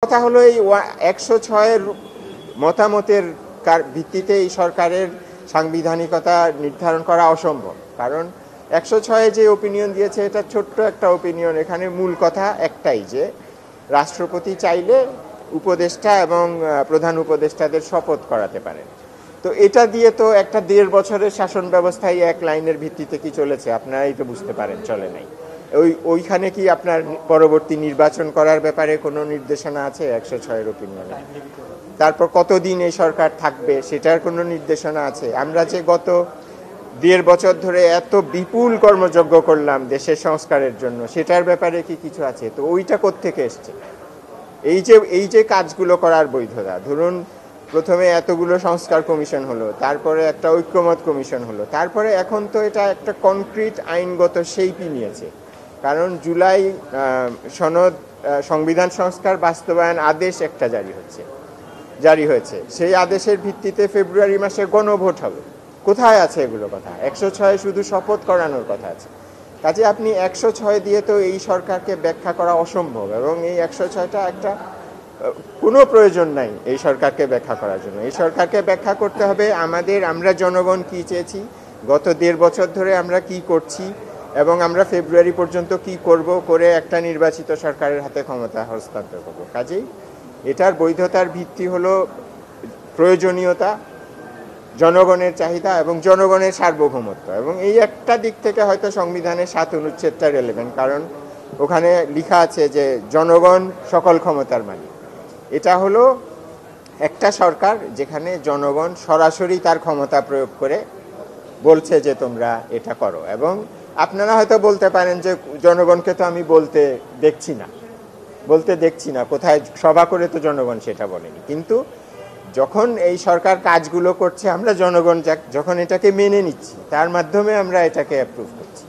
কথা হলো এই 106-এর মতামতের ভিত্তিতে এই সরকারের সাংবিধানিকতা নির্ধারণ করা অসম্ভব। কারণ 106-এ যে ওপিনিয়ন দিয়েছে এটা ছোট্ট একটা ওপিনিয়ন। এখানে মূল কথা একটাই, যে রাষ্ট্রপতি চাইলে উপদেষ্টা এবং প্রধান উপদেষ্টাদের শপথ করাতে পারেন। তো এটা দিয়ে তো একটা 1.5 বছরের শাসন ব্যবস্থায় এক লাইনের ভিত্তিতে কি চলেছে আপনারাই তো বুঝতে পারেন, চলে নাই। ওইখানে কি আপনার পরবর্তী নির্বাচন করার ব্যাপারে কোনো নির্দেশনা আছে 106-এর ওপিনিয়নে? তারপর কতদিন এই সরকার থাকবে সেটার কোনো নির্দেশনা আছে? আমরা যে গত 1.5 বছর ধরে এত বিপুল কর্মযজ্ঞ করলাম দেশের সংস্কারের জন্য, সেটার ব্যাপারে কি কিছু আছে? তো ওইটা কোত্থেকে এসছে? এই যে কাজগুলো করার বৈধতা, ধরুন প্রথমে এতগুলো সংস্কার কমিশন হলো, তারপরে একটা ঐক্যমত কমিশন হলো, তারপরে এখন তো এটা একটা কনক্রিট আইনগত শেপই নিয়েছে। কারণ জুলাই সনদ সংবিধান সংস্কার বাস্তবায়ন আদেশ একটা জারি হয়েছে। সেই আদেশের ভিত্তিতে ফেব্রুয়ারি মাসে গণভোট হবে। কোথায় আছে এগুলো কথা? 106 শুধু শপথ করানোর কথা আছে। কাজে আপনি 106 দিয়ে তো এই সরকারকে ব্যাখ্যা করা অসম্ভব, এবং এই 106টা একটা কোনো প্রয়োজন নাই এই সরকারকে ব্যাখ্যা করার জন্য। এই সরকারকে ব্যাখ্যা করতে হবে আমরা জনগণ কি চেয়েছি, গত 1.5 বছর ধরে আমরা কি করছি, এবং আমরা ফেব্রুয়ারি পর্যন্ত কি করে একটা নির্বাচিত সরকারের হাতে ক্ষমতা হস্তান্তর করব। কাজেই এটার বৈধতার ভিত্তি হলো প্রয়োজনীয়তা, জনগণের চাহিদা এবং জনগণের সার্বভৌমত্ব। এবং এই একটা দিক থেকে হয়তো সংবিধানের 7 অনুচ্ছেদটা রেলেভেন্ট, কারণ ওখানে লেখা আছে যে জনগণ সকল ক্ষমতার মালিক। এটা হলো একটা সরকার যেখানে জনগণ সরাসরি তার ক্ষমতা প্রয়োগ করে বলছে যে তোমরা এটা করো। এবং আপনারা হয়তো বলতে পারেন যে জনগণকে তো আমি বলতে দেখছি না, কোথায় সভা করে তো জনগণ সেটা বলেনি। কিন্তু যখন এই সরকার কাজগুলো করছে, আমরা জনগণ যখন এটাকে মেনে নিচ্ছি, তার মাধ্যমে আমরা এটাকে অ্যাপ্রুভ করছি।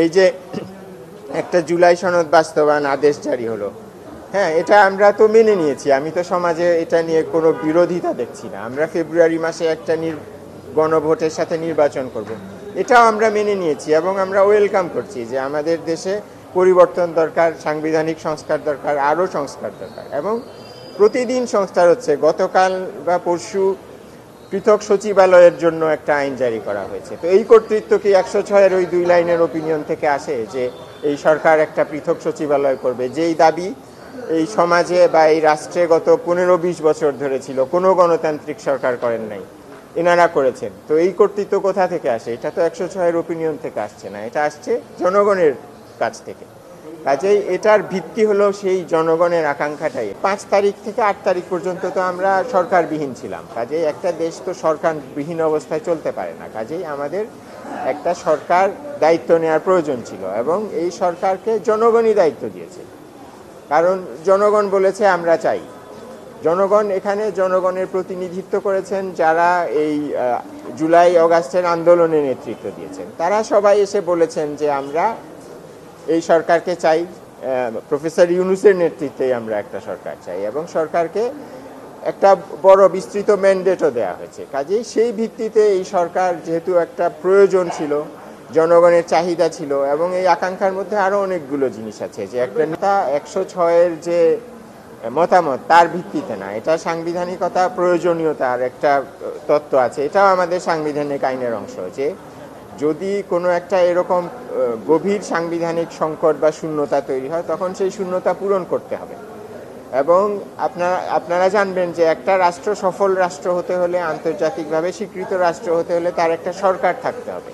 এই যে একটা জুলাই সনদ বাস্তবায়ন আদেশ জারি হলো, হ্যাঁ, এটা আমরা তো মেনে নিয়েছি। আমি তো সমাজে এটা নিয়ে কোনো বিরোধিতা দেখছি না। আমরা ফেব্রুয়ারি মাসে একটা গণভোটের সাথে নির্বাচন করব, এটাও আমরা মেনে নিয়েছি, এবং আমরা ওয়েলকাম করছি যে আমাদের দেশে পরিবর্তন দরকার, সাংবিধানিক সংস্কার দরকার, আরও সংস্কার দরকার। এবং প্রতিদিন সংস্কার হচ্ছে। গতকাল বা পরশু পৃথক সচিবালয়ের জন্য একটা আইন জারি করা হয়েছে। তো এই কর্তৃত্ব কি 106-এর ওই 2 লাইনের ওপিনিয়ন থেকে আসে যে এই সরকার একটা পৃথক সচিবালয় করবে, যেই দাবি এই সমাজে বা এই রাষ্ট্রে গত 15-20 বছর ধরে ছিল, কোনো গণতান্ত্রিক সরকার করেন নাই, এনারা করেছেন? তো এই কর্তৃত্ব কোথা থেকে আসে? এটা তো 106-এর ওপিনিয়ন থেকে আসছে না, এটা আসছে জনগণের কাছ থেকে। কাজেই এটার ভিত্তি হলো সেই জনগণের আকাঙ্ক্ষাটাই। 5 তারিখ থেকে 8 তারিখ পর্যন্ত তো আমরা সরকারবিহীন ছিলাম। কাজেই একটা দেশ তো সরকারবিহীন অবস্থায় চলতে পারে না। কাজেই আমাদের একটা সরকার দায়িত্ব নেওয়ার প্রয়োজন ছিল, এবং এই সরকারকে জনগণই দায়িত্ব দিয়েছে। কারণ জনগণ বলেছে আমরা চাই। জনগণ এখানে জনগণের প্রতিনিধিত্ব করেছেন যারা এই জুলাই অগাস্টের আন্দোলনে নেতৃত্ব দিয়েছেন। তারা সবাই এসে বলেছেন যে আমরা এই সরকারকে চাই, প্রফেসর ইউনূসের নেতৃত্বে আমরা একটা সরকার চাই, এবং সরকারকে একটা বড় বিস্তৃত ম্যান্ডেটও দেওয়া হয়েছে। কাজেই সেই ভিত্তিতে এই সরকার, যেহেতু একটা প্রয়োজন ছিল, জনগণের চাহিদা ছিল, এবং এই আকাঙ্ক্ষার মধ্যে আরও অনেকগুলো জিনিস আছে, যে একটা নেতা 106-এর যে মতামত তার ভিত্তিতে না, এটা সাংবিধানিকতা প্রয়োজনীয়তার একটা তত্ত্ব আছে। এটাও আমাদের সাংবিধানিক আইনের অংশ, যে যদি কোনো একটা এরকম গভীর সাংবিধানিক সংকট বা শূন্যতা তৈরি হয়, তখন সেই শূন্যতা পূরণ করতে হবে। এবং আপনারা জানবেন যে একটা রাষ্ট্র সফল রাষ্ট্র হতে হলে, আন্তর্জাতিকভাবে স্বীকৃত রাষ্ট্র হতে হলে, তার একটা সরকার থাকতে হবে।